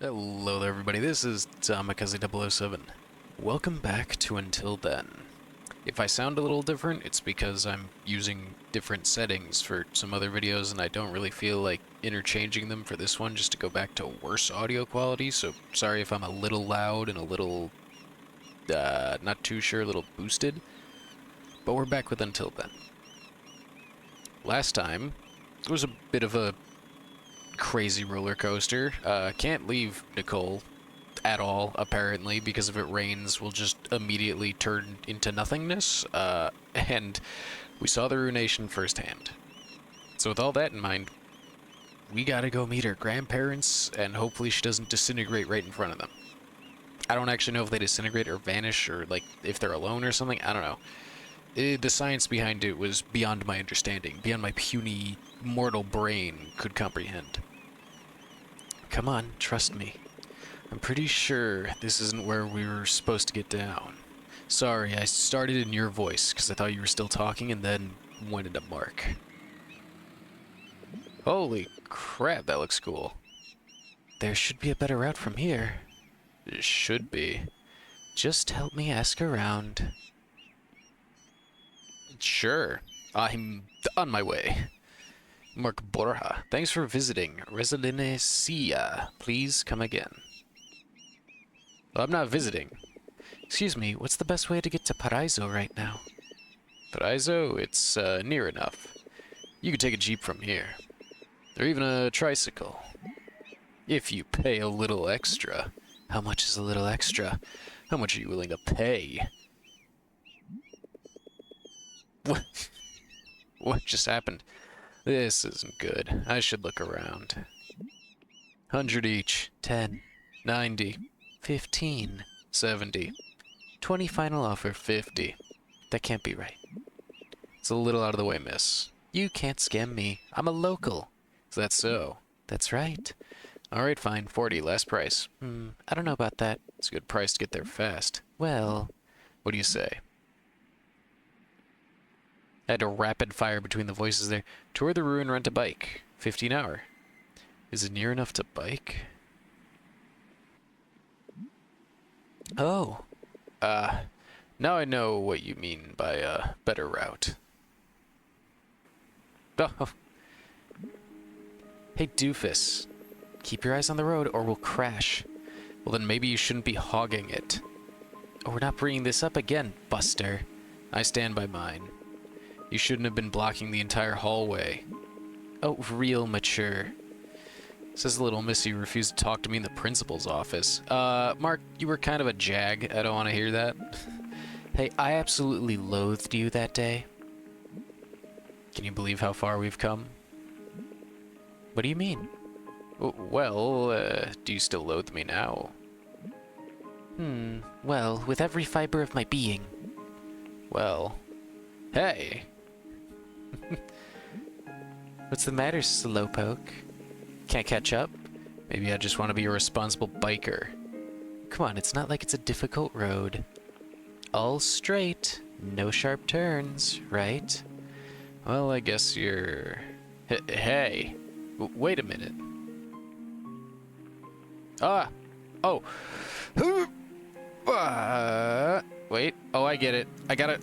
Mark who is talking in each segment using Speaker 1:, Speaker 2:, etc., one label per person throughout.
Speaker 1: Hello there, everybody. This is Tamakaze007. Welcome back to Until Then. If I sound a little different, it's because I'm using different settings for some other videos, and I don't really feel like interchanging them for this one just to go back to worse audio quality, so sorry if I'm a little loud and a little, not too sure, a little boosted. But we're back with Until Then. Last time, it was a bit of a crazy roller coaster. Can't leave Nicole at all, apparently, because if it rains, we'll just immediately turn into nothingness. And we saw the Ruination firsthand. So with all that in mind, we gotta go meet her grandparents, and hopefully she doesn't disintegrate right in front of them. I don't actually know if they disintegrate or vanish, or like if they're alone or something. I don't know. The science behind it was beyond my understanding, beyond my puny mortal brain could comprehend. Come on, trust me. I'm pretty sure this isn't where we were supposed to get down. Sorry, I started in your voice because I thought you were still talking and then went into Mark. Holy crap, that looks cool. There should be a better route from here. It should be. Just help me ask around. Sure. I'm on my way. Mark Borja, thanks for visiting Residencia. Please come again. Well, I'm not visiting. Excuse me, what's the best way to get to Paraiso right now? Paraiso? It's near enough. You could take a jeep from here. Or even a tricycle. If you pay a little extra. How much is a little extra? How much are you willing to pay? What? What just happened? This isn't good. I should look around. 100 each. 10. 90. 15. 70. 20 final offer. 50. That can't be right. It's a little out of the way, miss. You can't scam me. I'm a local. Is that so? That's right. Alright, fine. 40. Last price. I don't know about that. It's a good price to get there fast. Well, what do you say? I had to rapid fire between the voices there. Tour the ruin, rent a bike. 50 an hour. Is it near enough to bike? Oh. Now I know what you mean by a better route. Oh. Hey, doofus. Keep your eyes on the road or we'll crash. Well, then maybe you shouldn't be hogging it. Oh, we're not bringing this up again, Buster. I stand by mine. You shouldn't have been blocking the entire hallway. Oh, real mature. Says little missy refused to talk to me in the principal's office. Mark, you were kind of a jag. I don't want to hear that. Hey, I absolutely loathed you that day. Can you believe how far we've come? What do you mean? Well, do you still loathe me now? Well, with every fiber of my being. Well, hey. What's the matter, slowpoke? Can't catch up? Maybe I just want to be a responsible biker. Come on, it's not like it's a difficult road. All straight, no sharp turns, right? Well, I guess you're... Hey, wait a minute. Oh. Wait. Oh, I get it. I got it.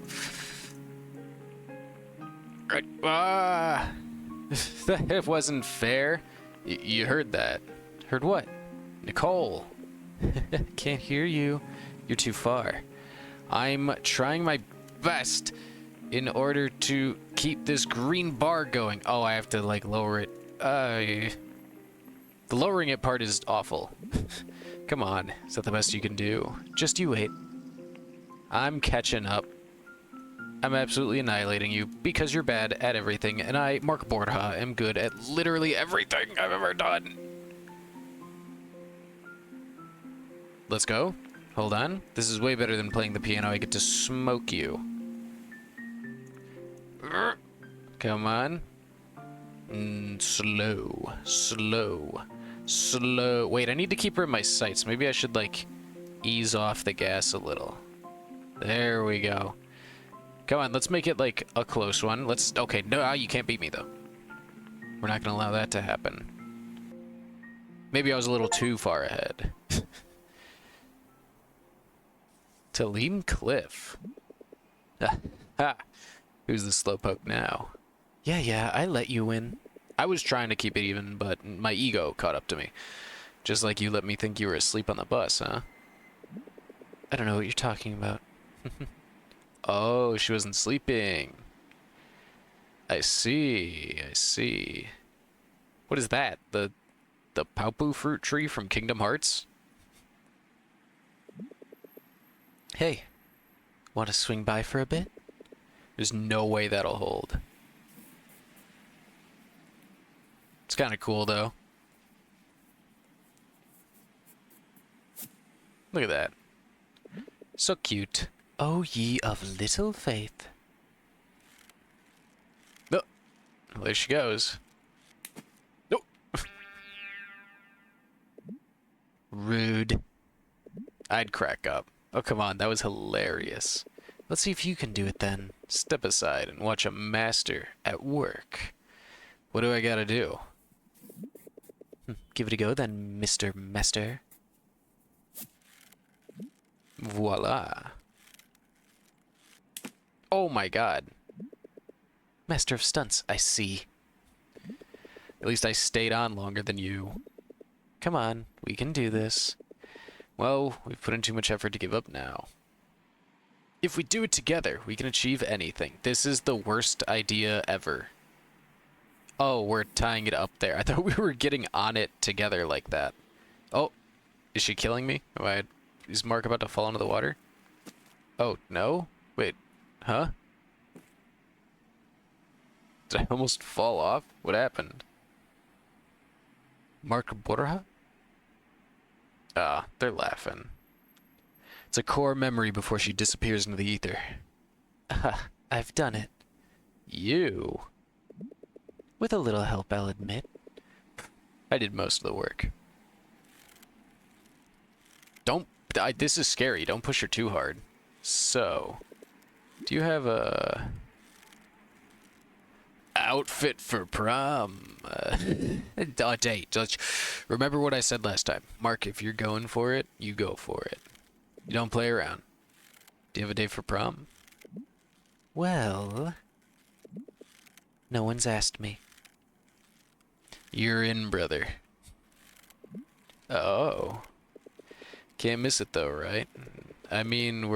Speaker 1: That wasn't fair. You heard that. Heard what? Nicole. Can't hear you. You're too far. I'm trying my best in order to keep this green bar going. Oh, I have to, like, lower it. The lowering it part is awful. Come on. Is that the best you can do? Just you wait. I'm catching up. I'm absolutely annihilating you because you're bad at everything, and I, Mark Borja, am good at literally everything I've ever done. Let's go. Hold on. This is way better than playing the piano. I get to smoke you. Come on. Slow. Slow. Slow. Wait, I need to keep her in my sights. Maybe I should, like, ease off the gas a little. There we go. Come on, let's make it, like, a close one. Okay, no, you can't beat me, though. We're not gonna allow that to happen. Maybe I was a little too far ahead. Talim Cliff. Ha! Who's the slowpoke now? Yeah, I let you win. I was trying to keep it even, but my ego caught up to me. Just like you let me think you were asleep on the bus, huh? I don't know what you're talking about. Oh, she wasn't sleeping. I see, I see. What is that? The Paupu fruit tree from Kingdom Hearts? Hey, want to swing by for a bit? There's no way that'll hold. It's kind of cool, though. Look at that. So cute. Oh, ye of little faith. Oh, well, there she goes. Nope. Rude. I'd crack up. Oh, come on, that was hilarious. Let's see if you can do it then. Step aside and watch a master at work. What do I gotta do? Give it a go then, Mr. Master. Voila. Oh my god. Master of stunts, I see. At least I stayed on longer than you. Come on, we can do this. Well, we've put in too much effort to give up now. If we do it together, we can achieve anything. This is the worst idea ever. Oh, we're tying it up there. I thought we were getting on it together like that. Oh, is she killing me? Is Mark about to fall into the water? Oh, no? Wait, huh? Did I almost fall off? What happened? Mark Borja? Ah, they're laughing. It's a core memory before she disappears into the ether. Ah, I've done it. You? With a little help, I'll admit. I did most of the work. This is scary. Don't push her too hard. So, do you have a outfit for prom? A date. Remember what I said last time. Mark, if you're going for it, you go for it. You don't play around. Do you have a date for prom? Well, no one's asked me. You're in, brother. Oh. Can't miss it though, right? I mean,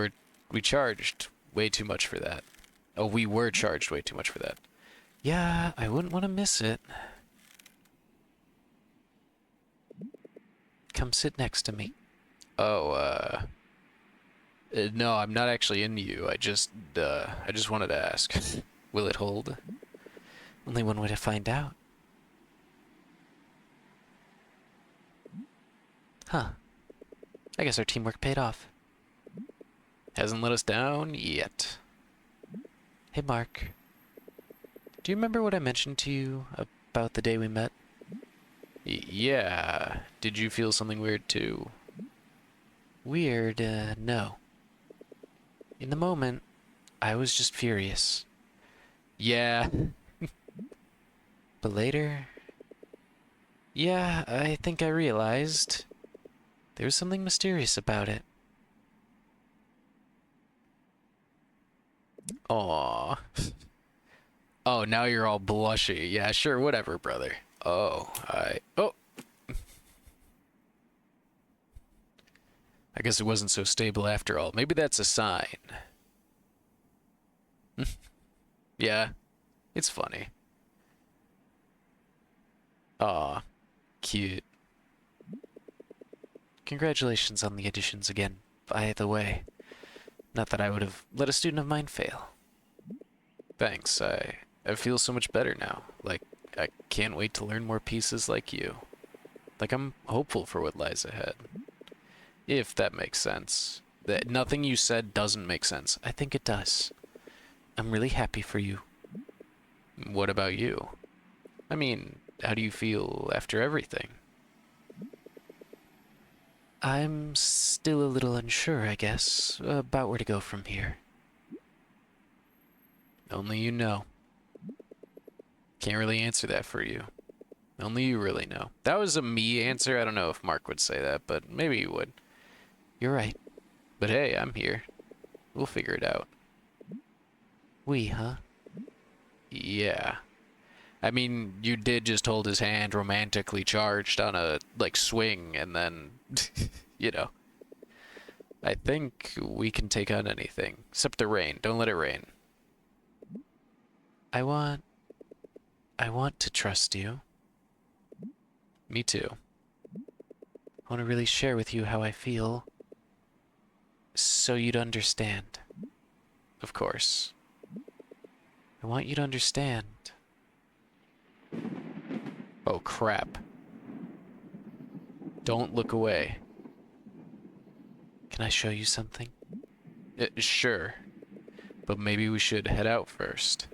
Speaker 1: we charged way too much for that. Oh, we were charged way too much for that. Yeah, I wouldn't want to miss it. Come sit next to me. Oh, no, I'm not actually into you. I just wanted to ask. Will it hold? Only one way to find out. Huh. I guess our teamwork paid off. Hasn't let us down yet. Hey, Mark. Do you remember what I mentioned to you about the day we met? Yeah. Did you feel something weird too? Weird, no. In the moment, I was just furious. Yeah. But later... Yeah, I think I realized... there was something mysterious about it. Aww. Oh, now you're all blushy. Yeah, sure, whatever, brother. Oh, oh! I guess it wasn't so stable after all. Maybe that's a sign. Yeah, it's funny. Aw, cute. Congratulations on the additions again, by the way. Not that I would have let a student of mine fail. Thanks, I feel so much better now. Like, I can't wait to learn more pieces like you. Like, I'm hopeful for what lies ahead. If that makes sense. Nothing you said doesn't make sense. I think it does. I'm really happy for you. What about you? I mean, how do you feel after everything? I'm still a little unsure, I guess, about where to go from here. Only you know. Can't really answer that for you. Only you really know. That was a me answer. I don't know if Mark would say that, but maybe he would. You're right. But hey, I'm here. We'll figure it out. We, huh? Yeah. I mean, you did just hold his hand romantically charged on a, like, swing, and then, you know. I think we can take on anything. Except the rain. Don't let it rain. I want... I want to trust you. Me too. I want to really share with you how I feel, so you'd understand. Of course. I want you to understand. Oh, crap. Don't look away. Can I show you something? Sure. But maybe we should head out first.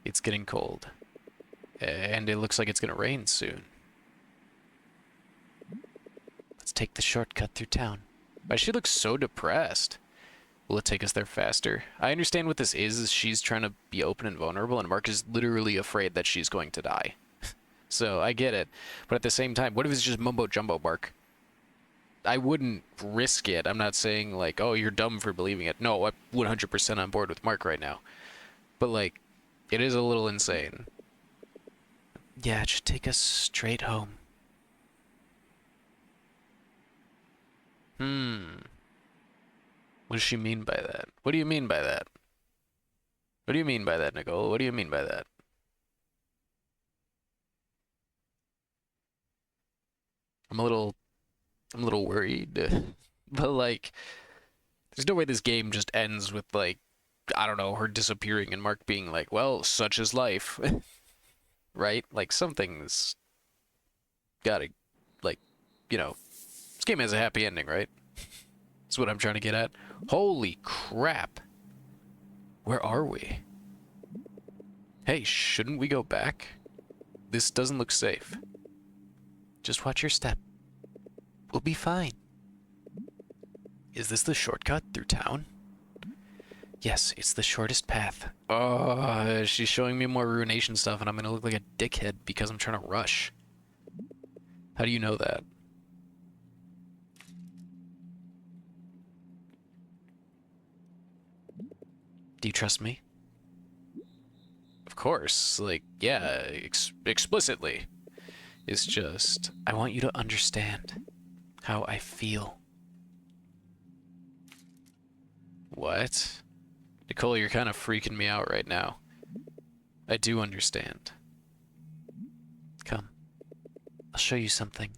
Speaker 1: It's getting cold. And it looks like it's gonna rain soon. Let's take the shortcut through town. Why she looks so depressed? Will it take us there faster? I understand what this is she's trying to be open and vulnerable, and Mark is literally afraid that she's going to die. So, I get it. But at the same time, what if it's just mumbo-jumbo, Mark? I wouldn't risk it. I'm not saying, like, oh, you're dumb for believing it. No, I'm 100% on board with Mark right now. But, like, it is a little insane. Yeah, it should take us straight home. What does she mean by that? What do you mean by that? What do you mean by that, Nicole? What do you mean by that? I'm a little worried. But, like, there's no way this game just ends with, like, I don't know, her disappearing and Mark being like, well, such is life. Right? Like, something's gotta, like, you know, this game has a happy ending, right? That's what I'm trying to get at. Holy crap. Where are we? Hey, shouldn't we go back? This doesn't look safe. Just watch your step. We'll be fine. Is this the shortcut through town? Yes, it's the shortest path. Oh, she's showing me more Ruination stuff, and I'm gonna look like a dickhead because I'm trying to rush. How do you know that? Do you trust me? Of course. Like, yeah, explicitly. It's just, I want you to understand how I feel. What? Nicole, you're kind of freaking me out right now. I do understand. Come. I'll show you something.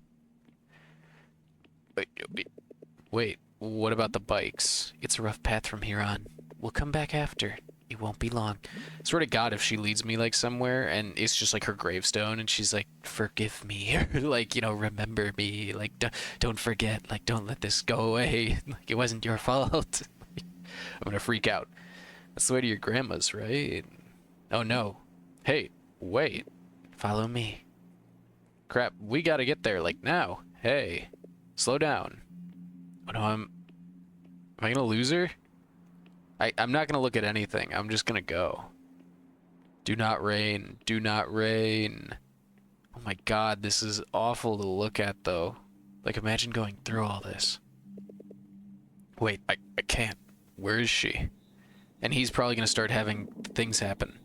Speaker 1: Wait, what about the bikes? It's a rough path from here on. We'll come back after. It won't be long. Swear to God, if she leads me, like, somewhere, and it's just, like, her gravestone, and she's like, forgive me, or, like, you know, remember me, like, don't forget, like, don't let this go away, like, it wasn't your fault. I'm gonna freak out. That's the way to your grandma's, right? Oh, no. Hey, wait. Follow me. Crap, we gotta get there, like, now. Hey, slow down. Oh, no, am I gonna lose her? I'm not gonna look at anything. I'm just gonna go. Do not rain. Do not rain. Oh my God, this is awful to look at, though. Like, imagine going through all this. Wait, I can't. Where is she? And he's probably gonna start having things happen.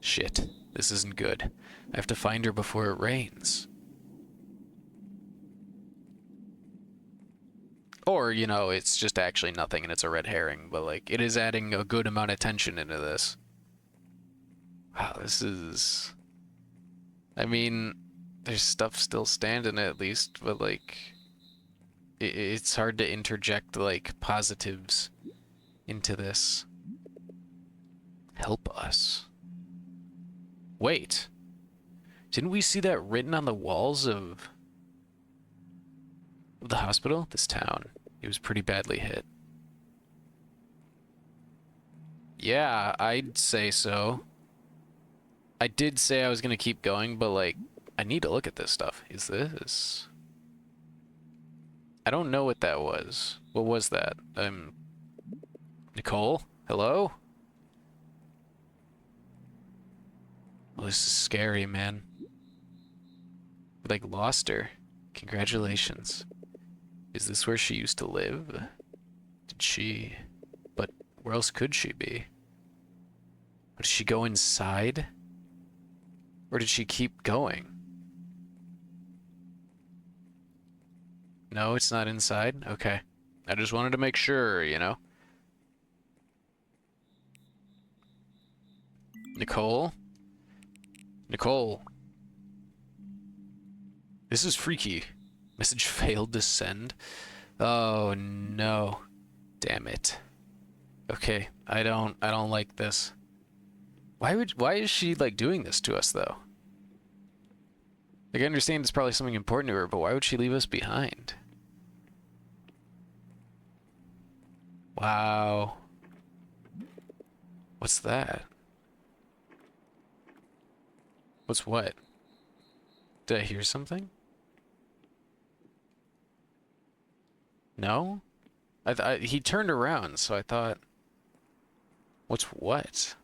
Speaker 1: Shit, this isn't good. I have to find her before it rains. Or, you know, it's just actually nothing and it's a red herring, but, like, it is adding a good amount of tension into this. Wow, this is... I mean, there's stuff still standing at least, but, like, it's hard to interject, like, positives into this. Help us. Wait. Didn't we see that written on the walls of the hospital? This town. It was pretty badly hit. Yeah, I'd say so. I did say I was gonna keep going, but, like, I need to look at this stuff. Is this... I don't know what that was. What was that? Nicole? Hello? Oh, this is scary, man. like, lost her. Congratulations. Is this where she used to live? Did she... But where else could she be? Did she go inside? Or did she keep going? No, it's not inside? Okay. I just wanted to make sure, you know? Nicole? Nicole? This is freaky. Message failed to send. Oh no. Damn it. Okay, I don't like this. Why is she like doing this to us though? Like I understand it's probably something important to her, but why would she leave us behind? Wow. What's that? What's what? Did I hear something? No? He turned around, so I thought... What's what?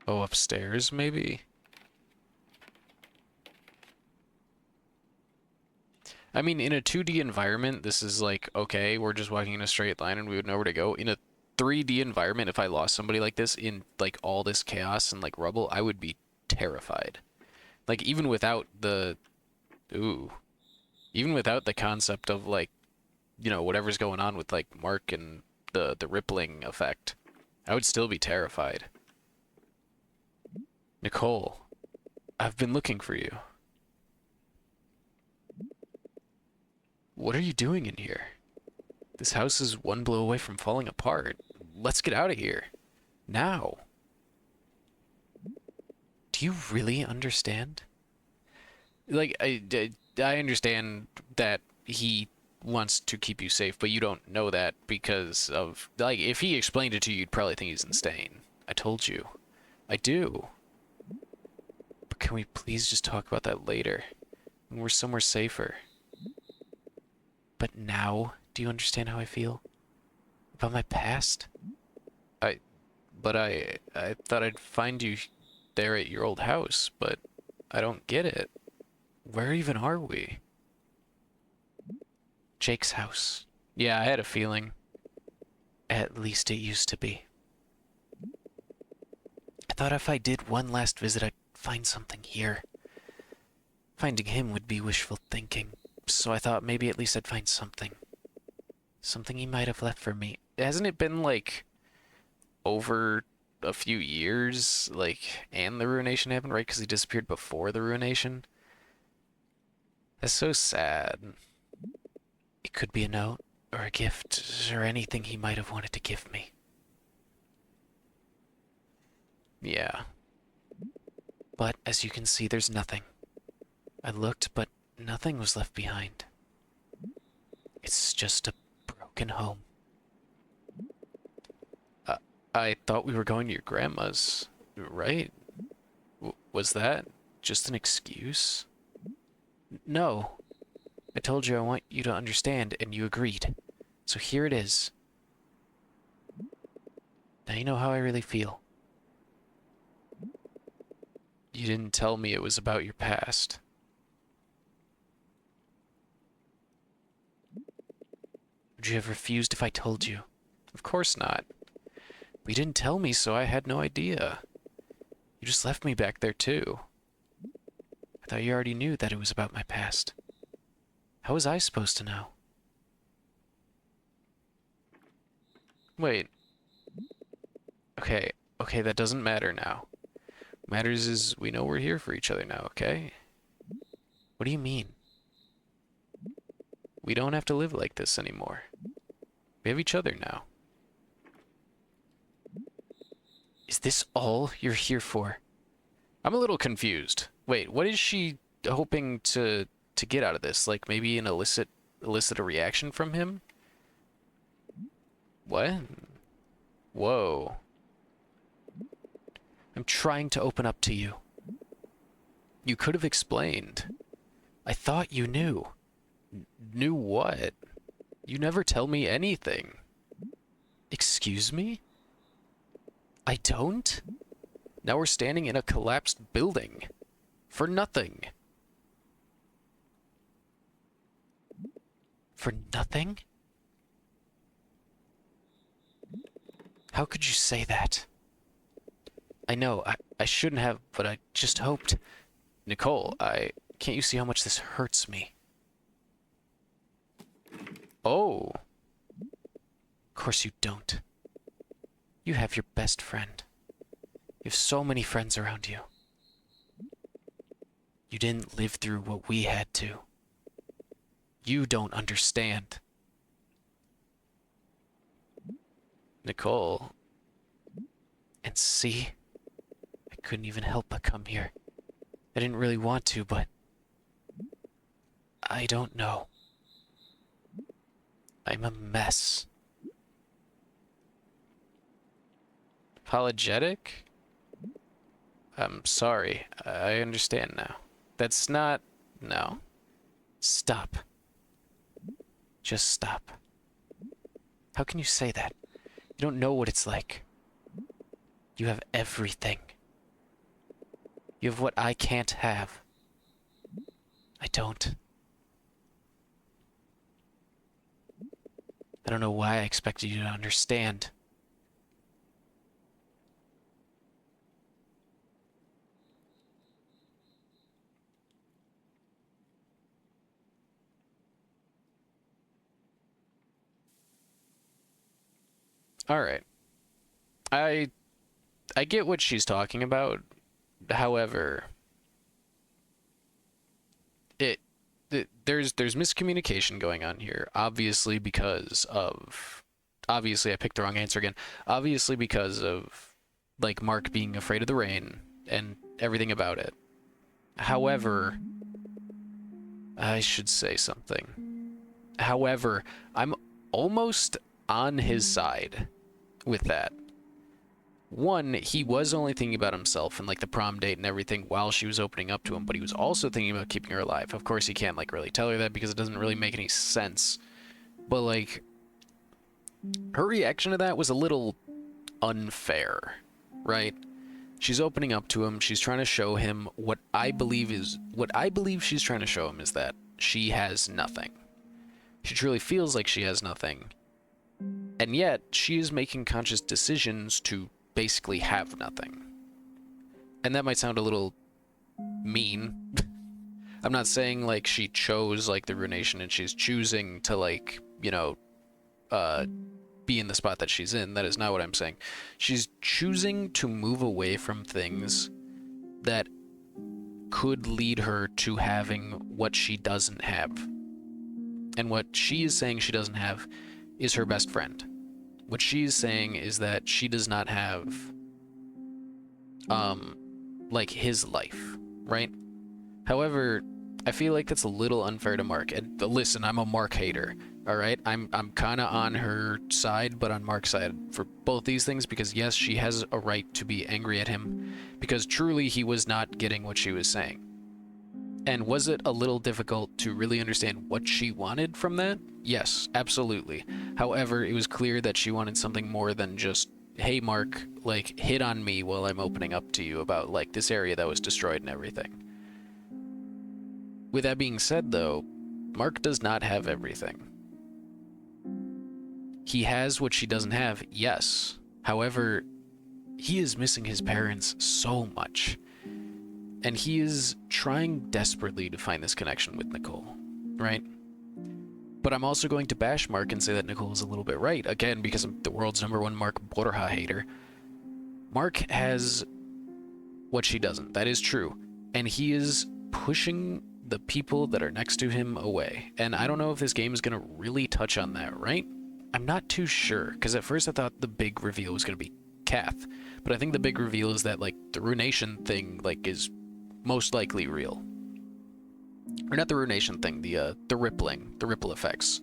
Speaker 1: Oh, upstairs, maybe? I mean, in a 2D environment, this is like, okay, we're just walking in a straight line and we would know where to go. In a 3D environment, if I lost somebody like this in, like, all this chaos and, like, rubble, I would be terrified. Like, even without the... Ooh. Even without the concept of, like, you know, whatever's going on with, like, Mark and the rippling effect, I would still be terrified. Nicole, I've been looking for you. What are you doing in here? This house is one blow away from falling apart. Let's get out of here. Now. Do you really understand? Like, I understand that he wants to keep you safe, but you don't know that because of... Like, if he explained it to you, you'd probably think he's insane. I told you. I do. But can we please just talk about that later? When we're somewhere safer. But now, do you understand how I feel? About my past? I thought I'd find you there at your old house, but I don't get it. Where even are we? Jake's house. Yeah, I had a feeling. At least it used to be. I thought if I did one last visit, I'd find something here. Finding him would be wishful thinking, so I thought maybe at least I'd find something. Something he might have left for me. Hasn't it been, like, over a few years, like, and the ruination happened, right? Because he disappeared before the ruination? That's so sad. It could be a note, or a gift, or anything he might have wanted to give me. Yeah. But, as you can see, there's nothing. I looked, but nothing was left behind. It's just a broken home. I thought we were going to your grandma's, right? Was that just an excuse? No. I told you I want you to understand, and you agreed. So here it is. Now you know how I really feel. You didn't tell me it was about your past. Would you have refused if I told you? Of course not. But you didn't tell me, so I had no idea. You just left me back there, too. I thought you already knew that it was about my past. How was I supposed to know? Wait. Okay, that doesn't matter now. What matters is we know we're here for each other now, okay? What do you mean? We don't have to live like this anymore. We have each other now. Is this all you're here for? I'm a little confused. Wait, what is she hoping to get out of this? Like maybe an elicit a reaction from him? What? Whoa. I'm trying to open up to you. You could have explained. I thought you knew. Knew what? You never tell me anything. Excuse me? I don't? Now we're standing in a collapsed building. For nothing. For nothing? How could you say that? I know, I shouldn't have, but I just hoped. Nicole, can't you see how much this hurts me? Oh. Of course you don't. You have your best friend. You have so many friends around you. You didn't live through what we had to. You don't understand. Nicole. And see? I couldn't even help but come here. I didn't really want to, but... I don't know. I'm a mess. Apologetic? I'm sorry. I understand now. That's not... No. Stop. Just stop. How can you say that? You don't know what it's like. You have everything. You have what I can't have. I don't. I don't know why I expected you to understand. Alright. I get what she's talking about. However, there's miscommunication going on here. Obviously I picked the wrong answer again. Obviously because of like Mark being afraid of the rain and everything about it. However, I should say something. However, I'm almost on his side with that. One, he was only thinking about himself and like the prom date and everything while she was opening up to him, but he was also thinking about keeping her alive. Of course, he can't like really tell her that because it doesn't really make any sense. But like, her reaction to that was a little unfair, right? She's opening up to him. She's trying to show him what I believe she's trying to show him is that she has nothing. She truly feels like she has nothing. And yet, she is making conscious decisions to basically have nothing. And that might sound a little mean. I'm not saying like she chose like the Ruination and she's choosing to like, you know, be in the spot that she's in. That is not what I'm saying. She's choosing to move away from things that could lead her to having what she doesn't have. And what she is saying she doesn't have is her best friend. What she's saying is that she does not have, like his life, right? However, I feel like that's a little unfair to Mark. And listen, I'm a Mark hater, all right? I'm kind of on her side, but on Mark's side for both these things because yes, she has a right to be angry at him because truly he was not getting what she was saying. And was it a little difficult to really understand what she wanted from that? Yes, absolutely. However, it was clear that she wanted something more than just, hey Mark, like, hit on me while I'm opening up to you about, like, this area that was destroyed and everything. With that being said, though, Mark does not have everything. He has what she doesn't have, yes. However, he is missing his parents so much. And he is trying desperately to find this connection with Nicole, right? But I'm also going to bash Mark and say that Nicole is a little bit right, again, because I'm the world's #1 Mark Borja hater. Mark has what she doesn't, that is true. And he is pushing the people that are next to him away. And I don't know if this game is going to really touch on that, right? I'm not too sure, because at first I thought the big reveal was going to be Kath. But I think the big reveal is that, like, the Ruination thing, like, is most likely real. Or not the Ruination thing, the ripple effects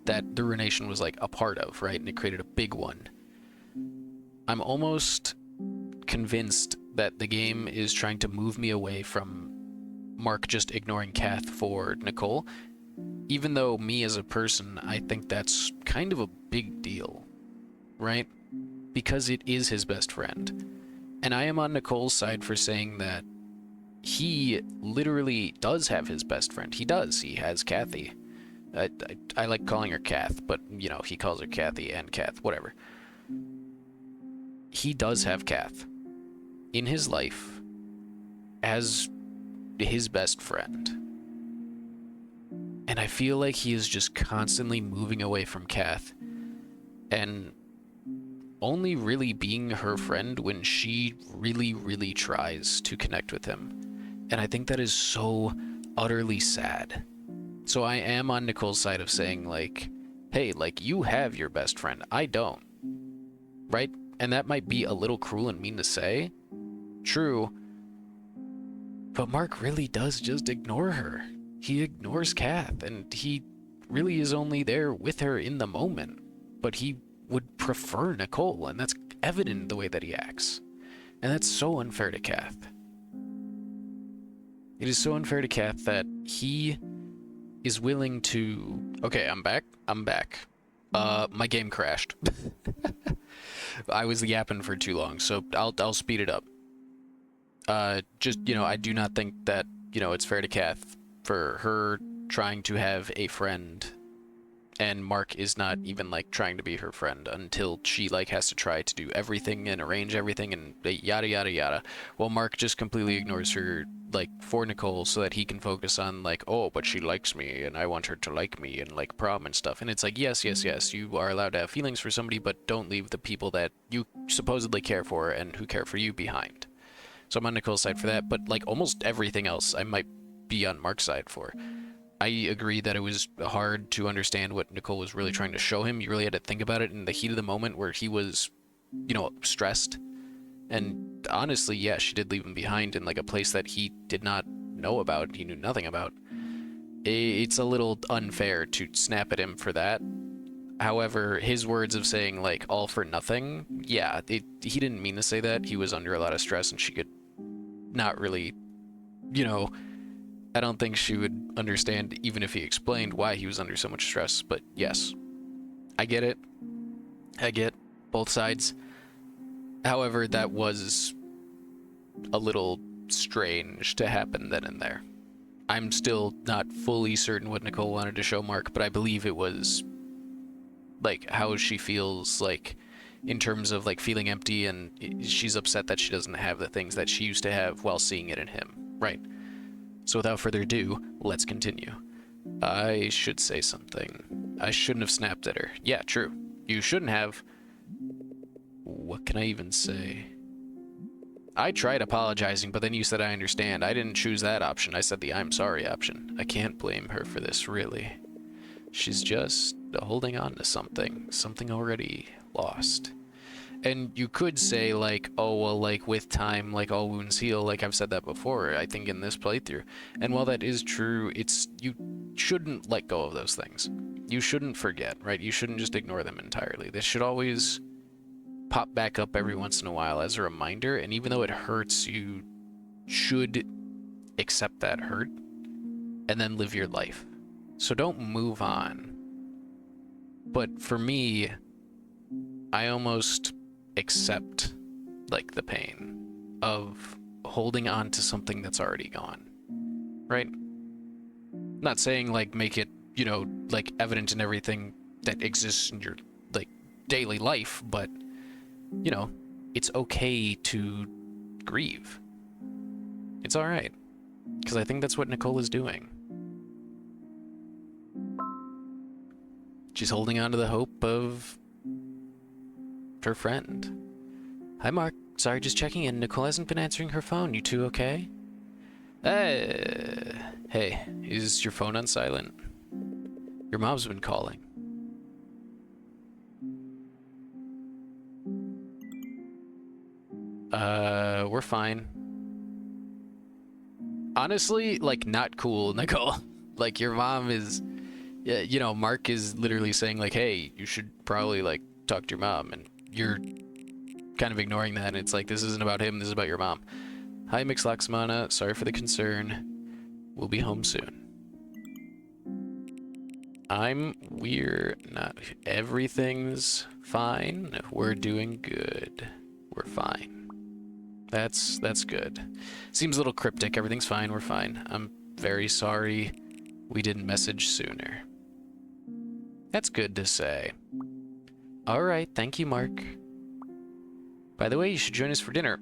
Speaker 1: that the Ruination was like a part of, right? And it created a big one. I'm almost convinced that the game is trying to move me away from Mark just ignoring Kath for Nicole, even though me as a person, I think that's kind of a big deal, right? Because it is his best friend. And I am on Nicole's side for saying that he literally does have his best friend. He does. He has Kathy. I like calling her Kath, but, you know, he calls her Kathy and Kath, whatever. He does have Kath in his life as his best friend. And I feel like he is just constantly moving away from Kath and only really being her friend when she really, really tries to connect with him. And I think that is so utterly sad. So I am on Nicole's side of saying, like, hey, like, you have your best friend. I don't. Right? And that might be a little cruel and mean to say. True. But Mark really does just ignore her. He ignores Kath, and he really is only there with her in the moment. But he would prefer Nicole, and that's evident in the way that he acts. And that's so unfair to Kath. It is so unfair to Kath that he is willing to... Okay, I'm back. My game crashed. I was yapping for too long, so I'll speed it up. Just, you know, I do not think that, you know, it's fair to Kath for her trying to have a friend, and Mark is not even, like, trying to be her friend until she, like, has to try to do everything and arrange everything and yada yada yada, while Mark just completely ignores her, like, for Nicole so that he can focus on, like, oh, but she likes me and I want her to like me and, like, prom and stuff. And it's like, yes, you are allowed to have feelings for somebody, but don't leave the people that you supposedly care for and who care for you behind. So I'm on Nicole's side for that, but, like, almost everything else I might be on Mark's side for. I agree that it was hard to understand what Nicole was really trying to show him. You really had to think about it in the heat of the moment where he was, you know, stressed. And honestly, yeah, she did leave him behind in, like, a place that he did not know about, he knew nothing about. It's a little unfair to snap at him for that. However, his words of saying, like, all for nothing, yeah, he didn't mean to say that. He was under a lot of stress and she could not really, you know... I don't think she would understand even if he explained why he was under so much stress, but yes, I get it. I get both sides. However, that was a little strange to happen then and there. I'm still not fully certain what Nicole wanted to show Mark, but I believe it was, like, how she feels, like, in terms of, like, feeling empty, and she's upset that she doesn't have the things that she used to have while seeing it in him, right? So without further ado, let's continue. I should say something. I shouldn't have snapped at her. Yeah, true. You shouldn't have. What can I even say? I tried apologizing, but then you said I understand. I didn't choose that option. I said the I'm sorry option. I can't blame her for this, really. She's just holding on to something already lost. And you could say, like, oh, well, like, with time, like, all wounds heal. Like, I've said that before, I think, in this playthrough. And while that is true, you shouldn't let go of those things. You shouldn't forget, right? You shouldn't just ignore them entirely. They should always pop back up every once in a while as a reminder. And even though it hurts, you should accept that hurt and then live your life. So don't move on. But for me, I almost accept, like, the pain of holding on to something that's already gone, right? Not saying, like, make it, you know, like, evident in everything that exists in your, like, daily life, but, you know, it's okay to grieve. It's all right, because I think that's what Nicole is doing. She's holding on to the hope of her friend. Hi, Mark. Sorry, just checking in. Nicole hasn't been answering her phone. You two okay? Hey, is your phone on silent? Your mom's been calling. We're fine. Honestly, like, not cool, Nicole. Like, your mom is... Yeah, you know, Mark is literally saying, like, hey, you should probably, like, talk to your mom, and you're kind of ignoring that, and it's like, this isn't about him, this is about your mom. Hi, Mixlaxmana, sorry for the concern. We'll be home soon. We're not... Everything's fine. We're doing good. We're fine. That's good. Seems a little cryptic. Everything's fine. We're fine. I'm very sorry we didn't message sooner. That's good to say. All right. Thank you, Mark. By the way, you should join us for dinner.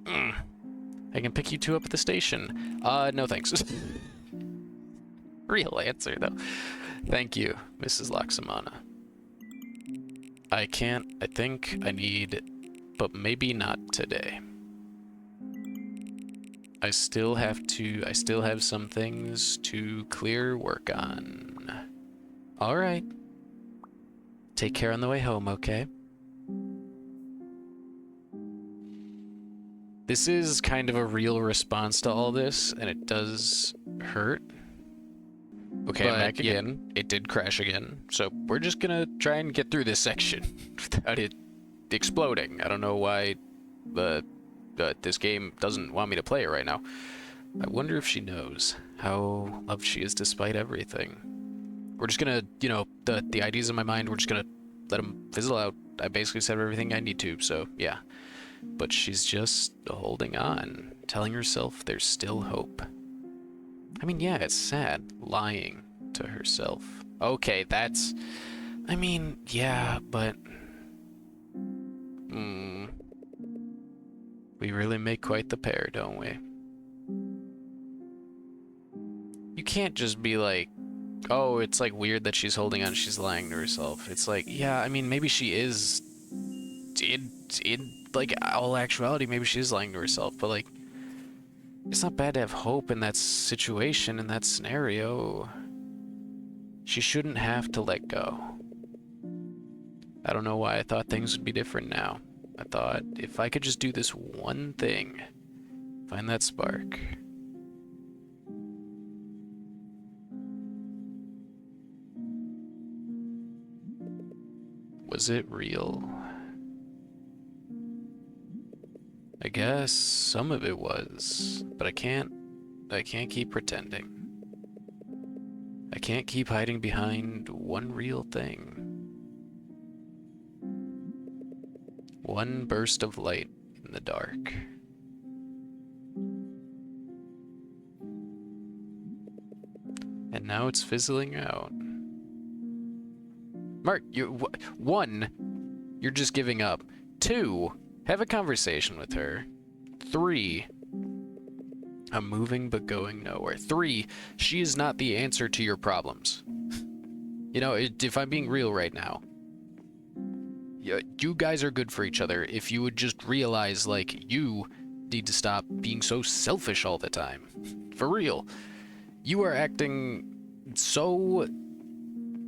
Speaker 1: I can pick you two up at the station. No thanks. Real answer, though. Thank you, Mrs. Laksamana. I can't. I think I need, but maybe not today. I still have some things to clear work on. All right. Take care on the way home, okay? This is kind of a real response to all this, and it does hurt. Okay, I'm back again. It did crash again, so we're just gonna try and get through this section without it exploding. I don't know why this game doesn't want me to play it right now. I wonder if she knows how loved she is despite everything. We're just gonna, you know, the ideas in my mind, we're just gonna let them fizzle out. I basically said everything I need to, so yeah. But she's just holding on, telling herself there's still hope. I mean, yeah, it's sad, lying to herself. Okay, that's... I mean, yeah, but... We really make quite the pair, don't we? You can't just be like, oh, it's like weird that she's holding on, she's lying to herself. It's like, yeah, I mean, maybe she is... In like, all actuality, maybe she is lying to herself, but like... It's not bad to have hope in that situation, in that scenario. She shouldn't have to let go. I don't know why I thought things would be different now. I thought, if I could just do this one thing, find that spark. Was it real? I guess some of it was, but I can't keep pretending. I can't keep hiding behind one real thing. One burst of light in the dark. And now it's fizzling out. Mark, one, you're just giving up. 2, have a conversation with her. 3, I'm moving but going nowhere. 3, she is not the answer to your problems. You know, if I'm being real right now, you guys are good for each other. If you would just realize, like, you need to stop being so selfish all the time. For real. You are acting so...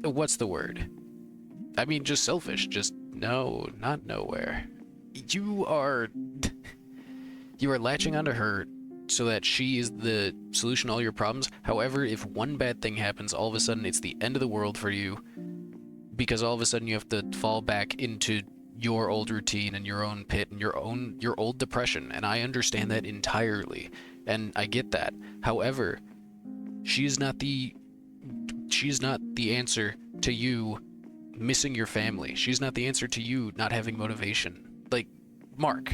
Speaker 1: What's the word? I mean, just selfish. Just, no, not nowhere. You are latching onto her so that she is the solution to all your problems. However, if one bad thing happens, all of a sudden it's the end of the world for you, because all of a sudden you have to fall back into your old routine and your own pit and your old depression. And I understand that entirely, and I get that. However, she's not the answer to you missing your family. She's not the answer to you not having motivation. Like, Mark,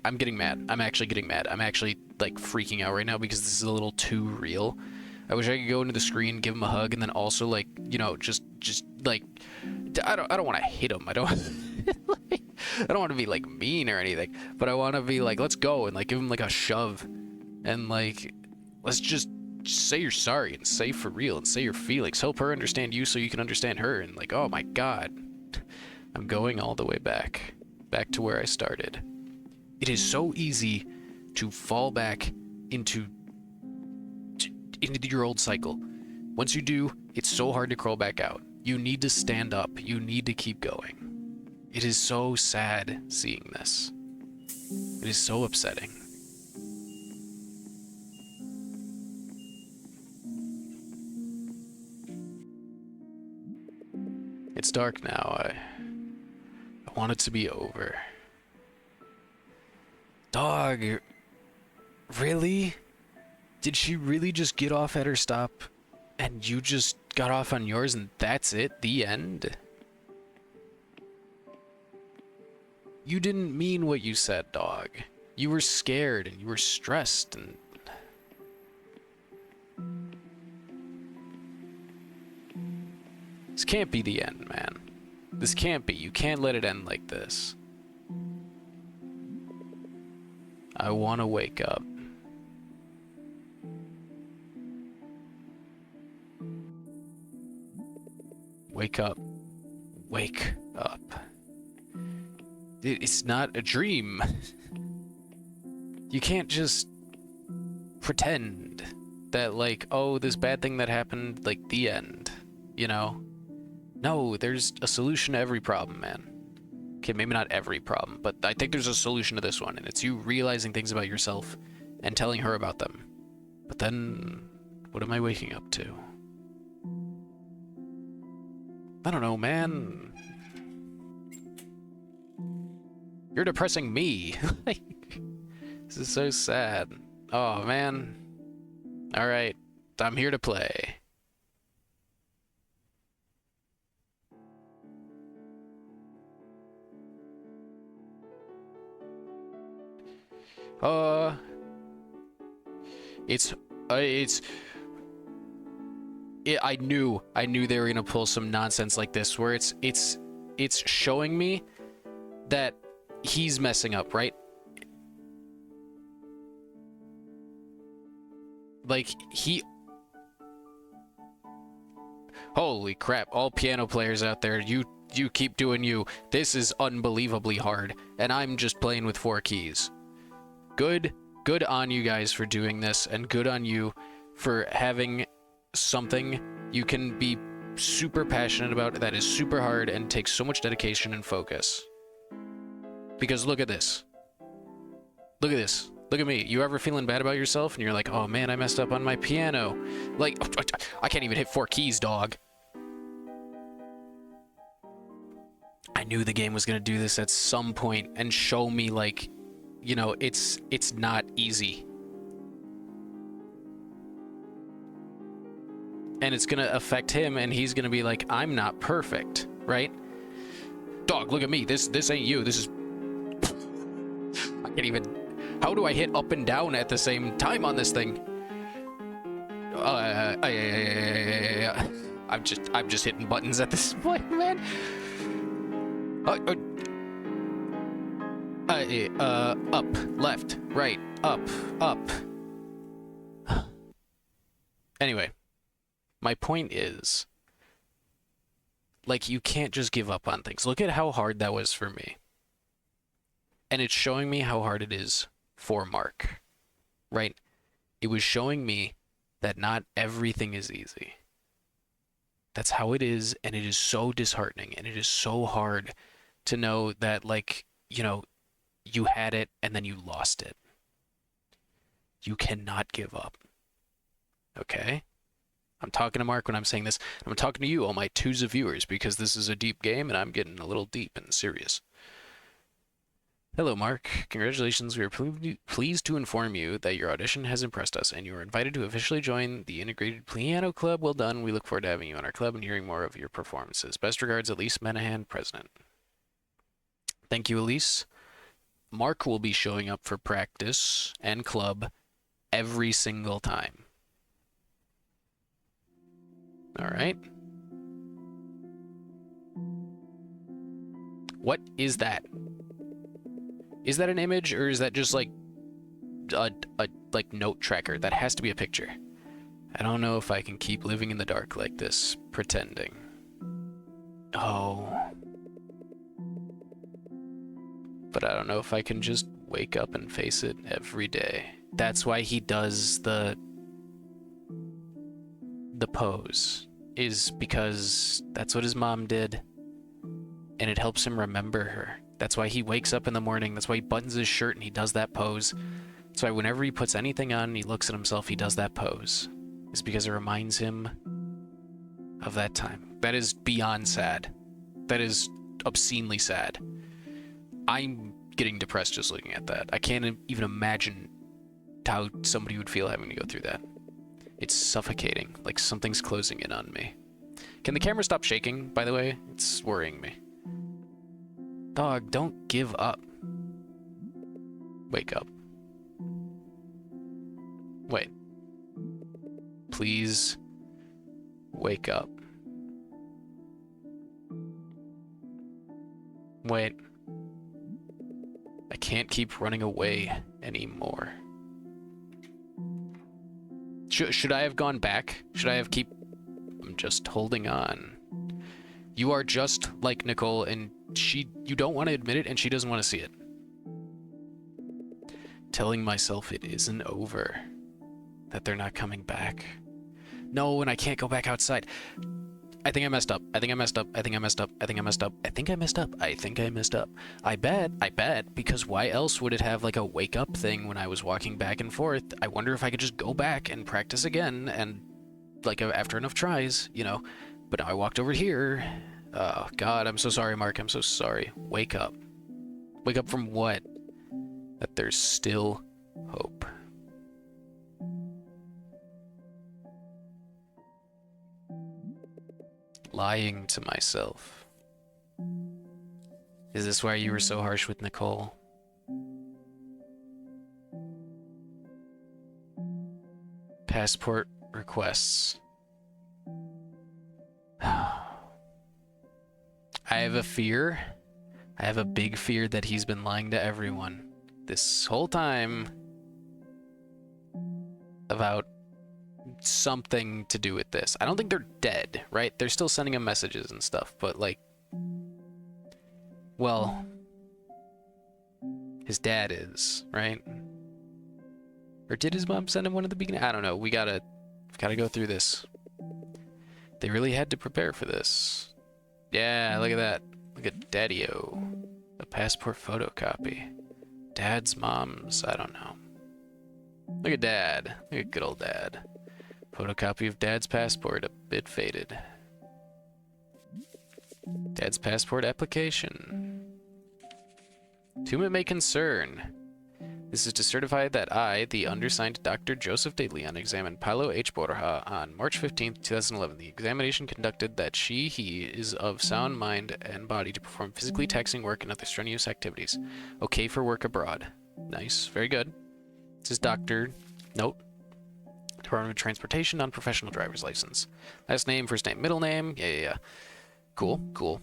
Speaker 1: I'm getting mad. I'm actually getting mad. I'm actually, like, freaking out right now because this is a little too real. I wish I could go into the screen, give him a hug, and then also, like, you know, just like, I don't want to hit him. I don't like, I don't want to be, like, mean or anything, but I want to be like, let's go, and, like, give him, like, a shove, and, like, let's just say you're sorry and say for real and say your feelings. Help her understand you so you can understand her. And, like, oh my God, I'm going all the way back to where I started. It is so easy to fall back into your old cycle. Once you do, it's so hard to crawl back out. You need to stand up. You need to keep going. It is so sad seeing this. It is so upsetting. It's dark now. I want it to be over. Dog, really? Did she really just get off at her stop and you just got off on yours and that's it? The end? You didn't mean what you said, dog. You were scared and you were stressed and... This can't be the end, man. This can't be. You can't let it end like this. I want to wake up. Wake up. Wake up. It's not a dream. You can't just pretend that, like, oh, this bad thing that happened, like, the end, you know? No, there's a solution to every problem, man. Okay, maybe not every problem, but I think there's a solution to this one, and it's you realizing things about yourself and telling her about them. But then, what am I waking up to? I don't know, man. You're depressing me. This is so sad. Oh, man. Alright, I'm here to play. I knew they were gonna pull some nonsense like this, where it's showing me that he's messing up, right? Like, holy crap, all piano players out there, you keep doing you. This is unbelievably hard, and I'm just playing with 4 keys. Good on you guys for doing this, and good on you for having something you can be super passionate about that is super hard and takes so much dedication and focus. Because look at this. Look at this. Look at me. You ever feeling bad about yourself and you're like, oh man, I messed up on my piano. Like, I can't even hit 4 keys, dog. I knew the game was gonna do this at some point and show me, like, you know, it's not easy. And it's gonna affect him, and he's gonna be like, I'm not perfect, right? Dog, look at me. This ain't you. This is... I can't even... How do I hit up and down at the same time on this thing? I'm just hitting buttons at this point, man. Up, left, right, up. Anyway, my point is, like, you can't just give up on things. Look at how hard that was for me. And it's showing me how hard it is for Mark, right? It was showing me that not everything is easy. That's how it is, and it is so disheartening, and it is so hard to know that, like, you know, you had it and then you lost it. You cannot give up. Okay? I'm talking to Mark when I'm saying this. I'm talking to you, all my twos of viewers, because this is a deep game and I'm getting a little deep and serious. Hello, Mark. Congratulations. We are pleased to inform you that your audition has impressed us and you are invited to officially join the Integrated Piano Club. Well done. We look forward to having you on our club and hearing more of your performances. Best regards, Elise Menahan, President. Thank you, Elise. Mark will be showing up for practice and club every single time. All right. What is that? Is that an image, or is that just like a like note tracker? That has to be a picture. I don't know if I can keep living in the dark like this, pretending. Oh. But I don't know if I can just wake up and face it every day. That's why he does the pose, is because that's what his mom did, and it helps him remember her. That's why he wakes up in the morning. That's why he buttons his shirt and he does that pose. That's why whenever he puts anything on and he looks at himself, he does that pose. It's because it reminds him of that time. That is beyond sad. That is obscenely sad. I'm getting depressed just looking at that. I can't even imagine how somebody would feel having to go through that. It's suffocating, like something's closing in on me. Can the camera stop shaking, by the way? It's worrying me. Dog, don't give up. Wake up. Wait. Please wake up. Wait. I can't keep running away anymore. Should I have gone back? Should I have I'm just holding on. You are just like Nicole, and you don't want to admit it, and she doesn't want to see it. Telling myself it isn't over. That they're not coming back. No, and I can't go back outside. I think I messed up. I think I messed up. I think I messed up. I think I messed up. I think I messed up. I think I messed up. I bet, because why else would it have like a wake up thing when I was walking back and forth? I wonder if I could just go back and practice again, and like after enough tries, you know. But now I walked over here. Oh, God, I'm so sorry, Mark. I'm so sorry. Wake up. Wake up from what? That there's still hope. Lying to myself. Is this why you were so harsh with Nicole? Passport requests. I have a fear. I have a big fear that he's been lying to everyone this whole time about something to do with this. I don't think they're dead, right? They're still sending him messages and stuff, but like, well, his dad is, right? Or did his mom send him one at the beginning? I don't know. We've gotta go through this. They really had to prepare for this. Yeah, look at that. Look at Daddy-O. A passport photocopy. Dad's mom's, I don't know. Look at Dad. Look at good old Dad. Photocopy of Dad's passport, a bit faded. Dad's passport application. To whom it may concern. This is to certify that I, the undersigned Dr. Joseph De Leon, examined Paulo H. Borja on March 15, 2011. The examination conducted that he is of sound mind and body to perform physically taxing work and other strenuous activities. Okay for work abroad. Nice. Very good. This is Dr. Note. Department of Transportation, non-professional driver's license. Last name, first name, middle name. Yeah. Cool.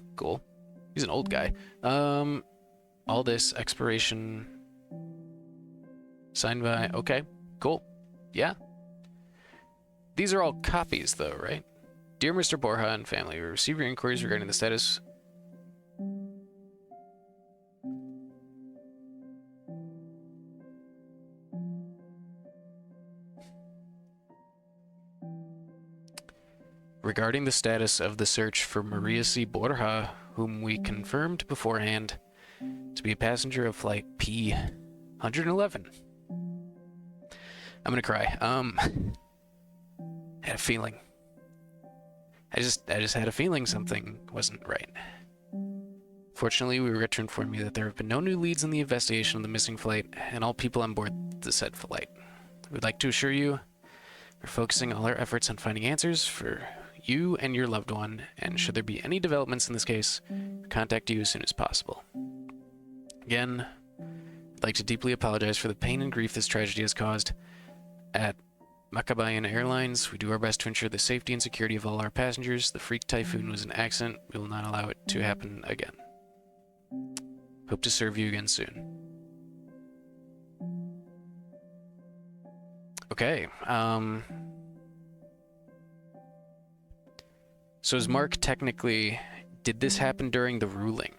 Speaker 1: He's an old guy. All this expiration signed by. Okay, cool. Yeah. These are all copies, though, right? Dear Mr. Borja and family, we receive your inquiries regarding the status. Regarding the status of the search for Maria C. Borja, whom we confirmed beforehand to be a passenger of flight P-111. I'm gonna cry. Had a feeling. I just had a feeling something wasn't right. Fortunately, we regret to inform you that there have been no new leads in the investigation of the missing flight and all people on board the said flight. We'd like to assure you we're focusing all our efforts on finding answers for you and your loved one, and should there be any developments in this case, contact you as soon as possible. Again, I'd like to deeply apologize for the pain and grief this tragedy has caused. At Makabayan Airlines, we do our best to ensure the safety and security of all our passengers. The freak typhoon was an accident. We will not allow it to happen again. Hope to serve you again soon. Okay, so is Mark technically... Did this happen during the ruling?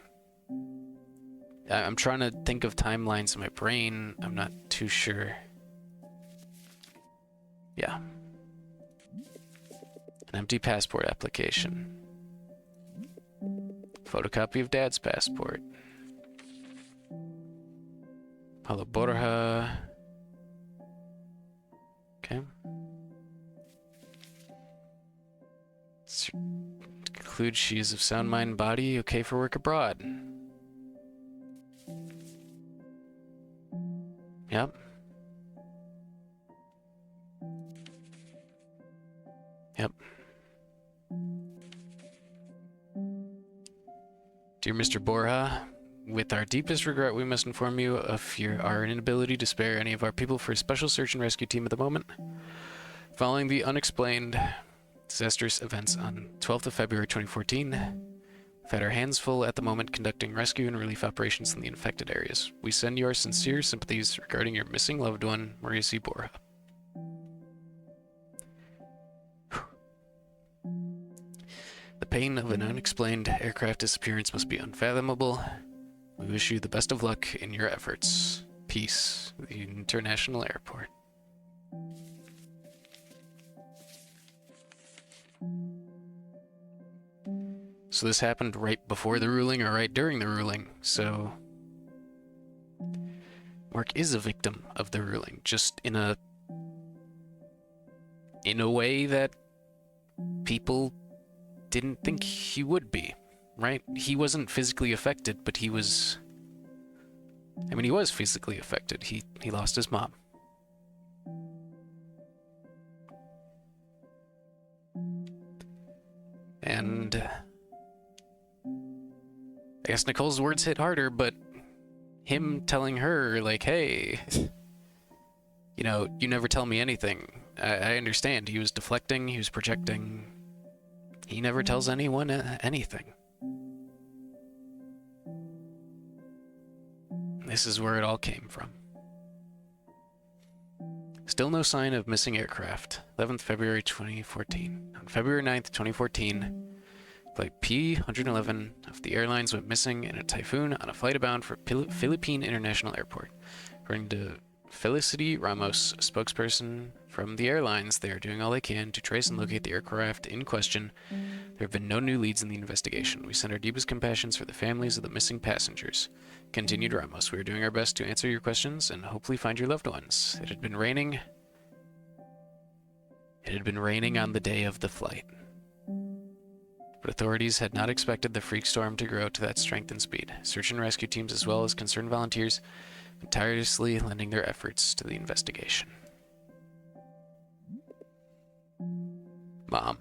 Speaker 1: I'm trying to think of timelines in my brain. I'm not too sure. Yeah. An empty passport application. Photocopy of Dad's passport. Paulo Borja. Okay. Conclude she is of sound mind and body, okay for work abroad. Yep. Dear Mr. Borja, With our deepest regret, we must inform you of our inability to spare any of our people for a special search and rescue team at the moment. Following the unexplained disastrous events on 12th of February 2014, we've had our hands full at the moment conducting rescue and relief operations in the infected areas. We send you our sincere sympathies regarding your missing loved one, Maria C. Borja. The pain of an unexplained aircraft disappearance must be unfathomable. We wish you the best of luck in your efforts. Peace, the International Airport. So this happened right before the ruling or right during the ruling, so Mark is a victim of the ruling, just in a way that people didn't think he would be, right? He wasn't physically affected, but he was physically affected. He lost his mom. And I guess Nicole's words hit harder, but him telling her, like, hey, you know, you never tell me anything. I understand. He was deflecting, he was projecting. He never tells anyone anything. This is where it all came from. Still no sign of missing aircraft. 11th February 2014. On February 9th, 2014, Flight P-111 of the airlines went missing in a typhoon on a flight bound for Philippine International Airport. According to Felicity Ramos, a spokesperson from the airlines, they are doing all they can to trace and locate the aircraft in question. There have been no new leads in the investigation. We send our deepest compassions for the families of the missing passengers. Continued Ramos, we are doing our best to answer your questions and hopefully find your loved ones. It had been raining on the day of the flight. But authorities had not expected the freak storm to grow to that strength and speed. Search and rescue teams as well as concerned volunteers have been tirelessly lending their efforts to the investigation. Mom.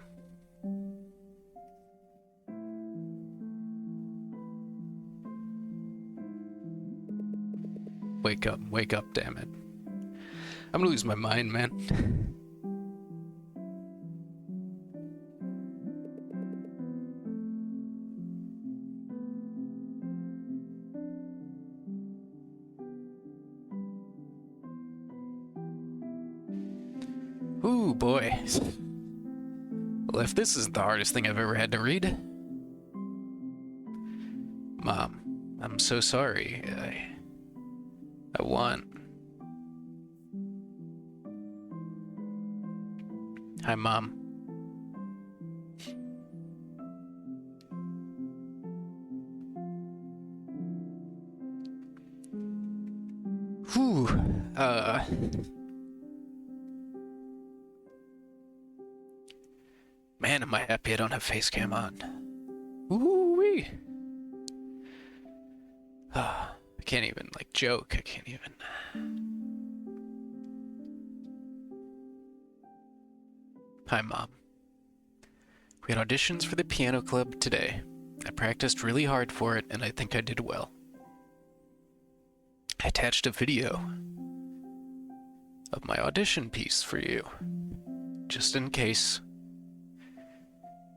Speaker 1: Wake up, damn it. I'm gonna lose my mind, man. Ooh, boy. Well, if this isn't the hardest thing I've ever had to read. Mom, I'm so sorry. I want... Hi, Mom. Whew. Man, am I happy I don't have face cam on. Ooh-wee. I can't even, like, joke. I can't even. Hi, Mom. We had auditions for the piano club today. I practiced really hard for it, and I think I did well. I attached a video of my audition piece for you, just in case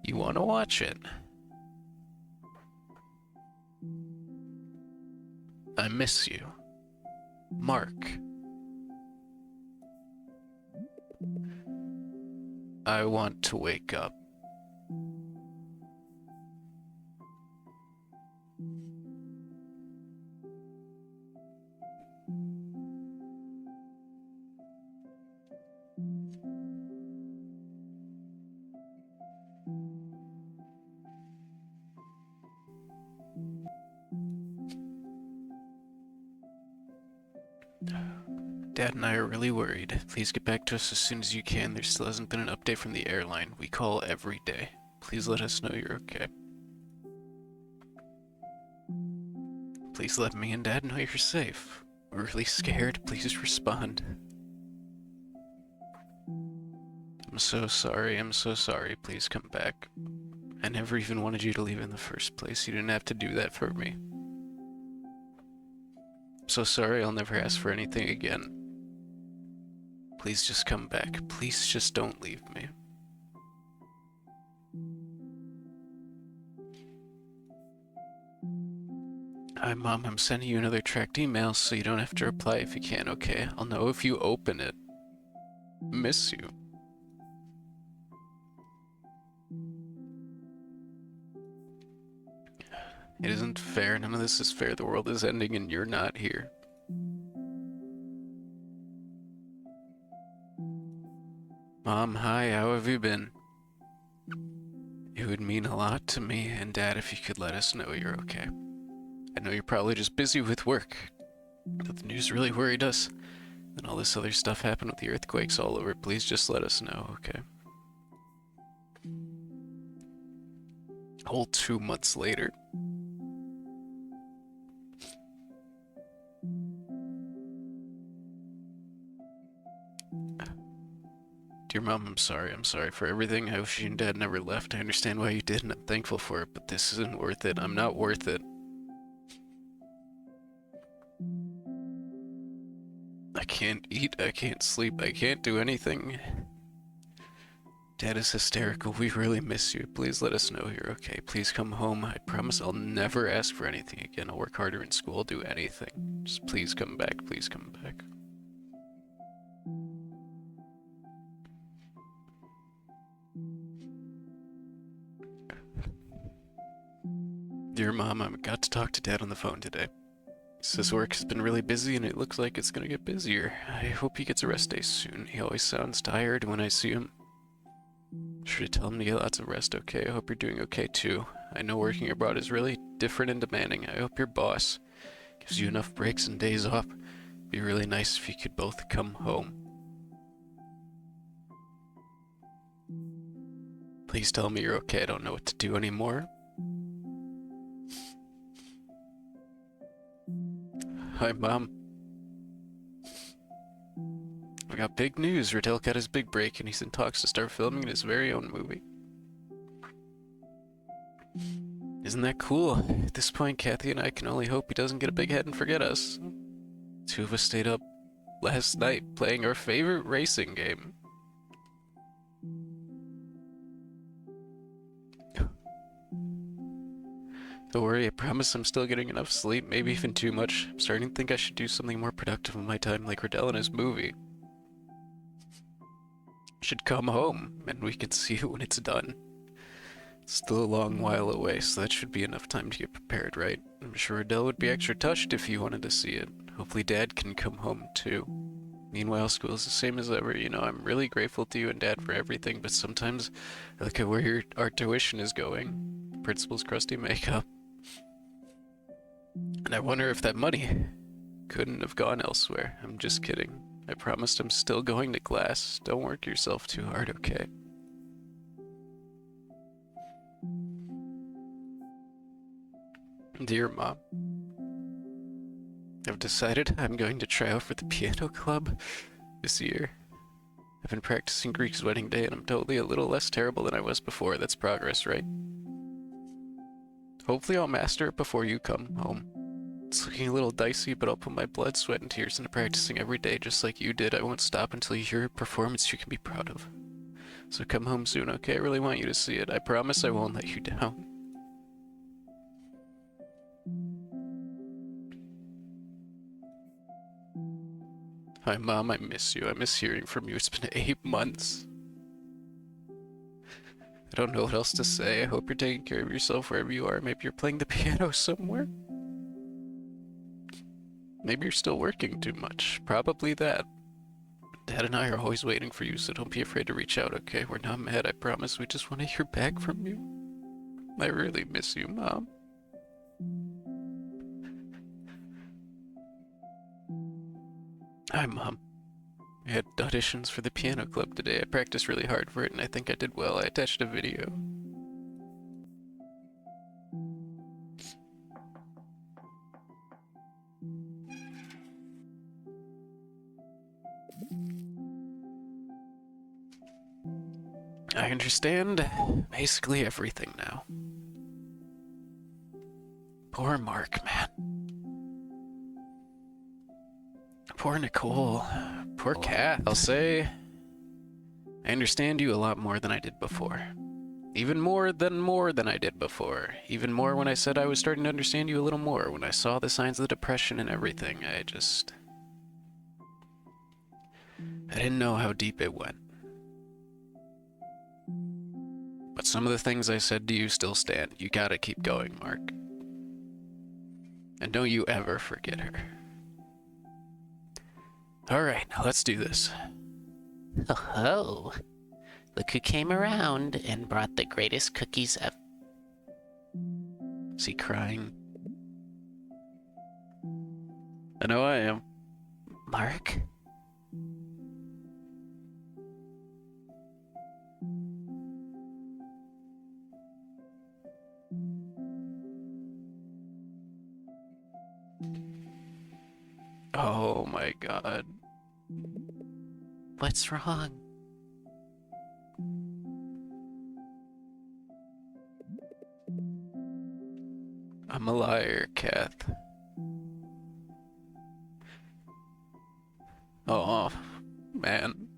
Speaker 1: you want to watch it. I miss you, Mark. I want to wake up. Dad and I are really worried. Please get back to us as soon as you can. There still hasn't been an update from the airline. We call every day. Please let us know you're okay. Please let me and Dad know you're safe. We're really scared. Please respond. I'm so sorry. Please come back. I never even wanted you to leave in the first place. You didn't have to do that for me. so sorry. I'll never ask for anything again. Please just come back. Please just don't leave me. Hi, Mom. I'm sending you another tracked email so you don't have to reply if you can, okay? I'll know if you open it. Miss you. It isn't fair. None of this is fair. The world is ending and you're not here. Mom, hi. How have you been? It would mean a lot to me and Dad if you could let us know you're okay. I know you're probably just busy with work, but the news really worried us. And all this other stuff happened with the earthquakes all over. Please just let us know, okay? A whole 2 months later. Dear Mom, I'm sorry. I'm sorry for everything. I wish you and Dad never left. I understand why you did, and I'm thankful for it, but this isn't worth it. I'm not worth it. I can't eat, I can't sleep, I can't do anything. Dad is hysterical. We really miss you. Please let us know you're okay. Please come home. I promise I'll never ask for anything again. I'll work harder in school, I'll do anything. Just please come back. Please come back. Dear Mom, I got to talk to Dad on the phone today. He says work has been really busy and it looks like it's gonna get busier. I hope he gets a rest day soon. He always sounds tired when I see him. Sure to tell him to get lots of rest, okay? I hope you're doing okay too. I know working abroad is really different and demanding. I hope your boss gives you enough breaks and days off. It'd be really nice if you could both come home. Please tell me you're okay. I don't know what to do anymore. Hi, Mom. I got big news. Riddell got his big break and he's in talks to start filming his very own movie. Isn't that cool? At this point, Kathy and I can only hope he doesn't get a big head and forget us. 2 of us stayed up last night playing our favorite racing game. Don't worry, I promise I'm still getting enough sleep, maybe even too much. I'm starting to think I should do something more productive with my time like Riddell and his movie. Should come home, and we can see it when it's done. It's still a long while away, so that should be enough time to get prepared, right? I'm sure Riddell would be extra touched if he wanted to see it. Hopefully Dad can come home too. Meanwhile, school's the same as ever. You know, I'm really grateful to you and Dad for everything, but sometimes I look at where our tuition is going. The principal's crusty makeup. And I wonder if that money couldn't have gone elsewhere. I'm just kidding. I promised I'm still going to class. Don't work yourself too hard, okay? Dear Mom, I've decided I'm going to try out for the piano club this year. I've been practicing Greek's wedding day and I'm totally a little less terrible than I was before. That's progress, right? Hopefully I'll master it before you come home. It's looking a little dicey, but I'll put my blood, sweat, and tears into practicing every day just like you did. I won't stop until you hear a performance you can be proud of. So come home soon, okay? I really want you to see it. I promise I won't let you down. Hi, Mom, I miss you. I miss hearing from you. It's been 8 months. I don't know what else to say. I hope you're taking care of yourself wherever you are. Maybe you're playing the piano somewhere. Maybe you're still working too much. Probably that. Dad and I are always waiting for you, so don't be afraid to reach out, okay? We're not mad, I promise. We just want to hear back from you. I really miss you, Mom. Hi, Mom. I had auditions for the piano club today. I practiced really hard for it, and I think I did well. I attached a video. I understand basically everything now. Poor Mark, man. Poor Nicole. Poor cat. I'll say, I understand you a lot more than I did before. Even more than I did before. Even more when I said I was starting to understand you a little more. When I saw the signs of the depression and everything, I didn't know how deep it went. But some of the things I said to you still stand. You gotta keep going, Mark. And don't you ever forget her. Alright, let's do this.
Speaker 2: Oh, look who came around and brought the greatest cookies ever.
Speaker 1: Is he crying? I know I am.
Speaker 2: Mark?
Speaker 1: Oh my god.
Speaker 2: What's wrong?
Speaker 1: I'm a liar, Kath. Oh, man.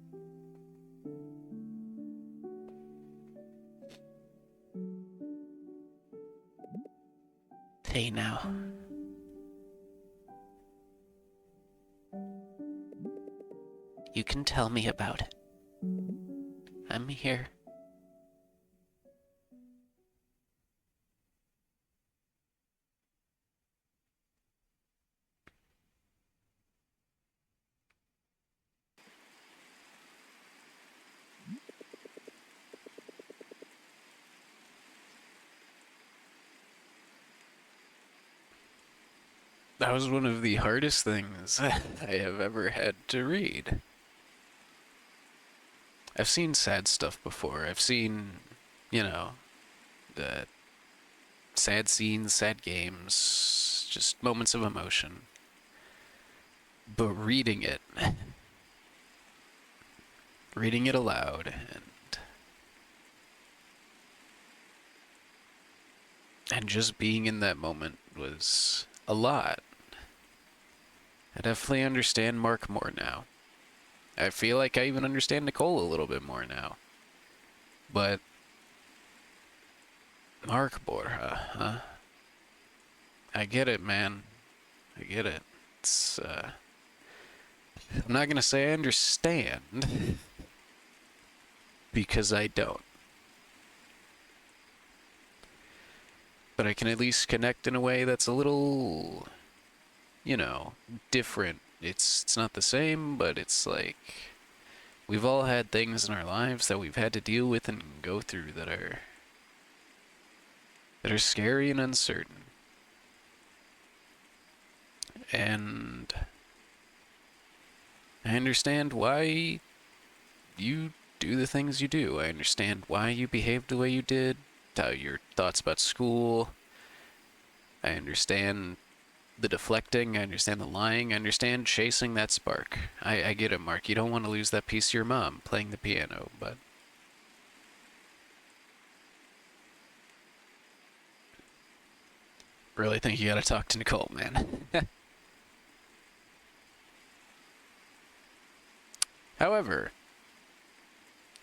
Speaker 2: Hey now. You can tell me about it. I'm here.
Speaker 1: That was one of the hardest things I have ever had to read. I've seen sad stuff before. I've seen, the sad scenes, sad games, just moments of emotion. But reading it aloud, and just being in that moment was a lot. I definitely understand Mark more now. I feel like I even understand Nicole a little bit more now. But Mark Borja, huh? I get it, man. I get it. I'm not gonna say I understand, because I don't. But I can at least connect in a way that's a little, different. It's not the same, but it's like we've all had things in our lives that we've had to deal with and go through that are scary and uncertain. And I understand why you do the things you do. I understand why you behaved the way you did, how your thoughts about school. I understand the deflecting, I understand the lying, I understand chasing that spark. I get it, Mark. You don't want to lose that piece of your mom playing the piano, but really think you gotta talk to Nicole, man. However,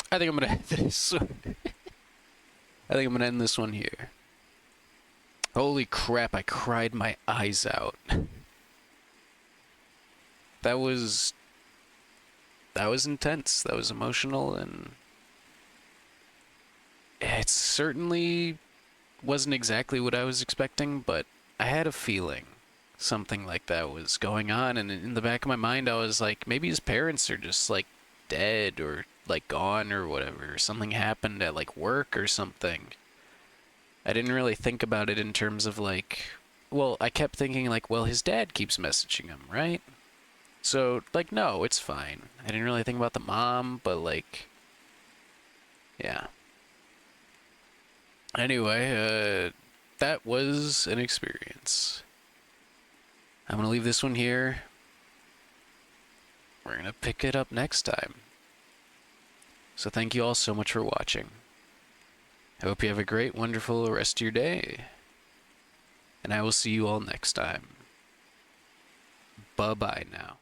Speaker 1: I think I'm gonna end this one. I think I'm gonna end this one here. Holy crap, I cried my eyes out. That was intense. That was emotional, and it certainly wasn't exactly what I was expecting, but I had a feeling something like that was going on, and in the back of my mind I was like, maybe his parents are just like dead or like gone or whatever. Something happened at like work or something. I didn't really think about it in terms of like, well, I kept thinking like, well, his dad keeps messaging him, right? So, like, no, it's fine. I didn't really think about the mom, but like, yeah. Anyway, that was an experience. I'm gonna leave this one here. We're gonna pick it up next time. So thank you all so much for watching. I hope you have a great, wonderful rest of your day. And I will see you all next time. Bye-bye now.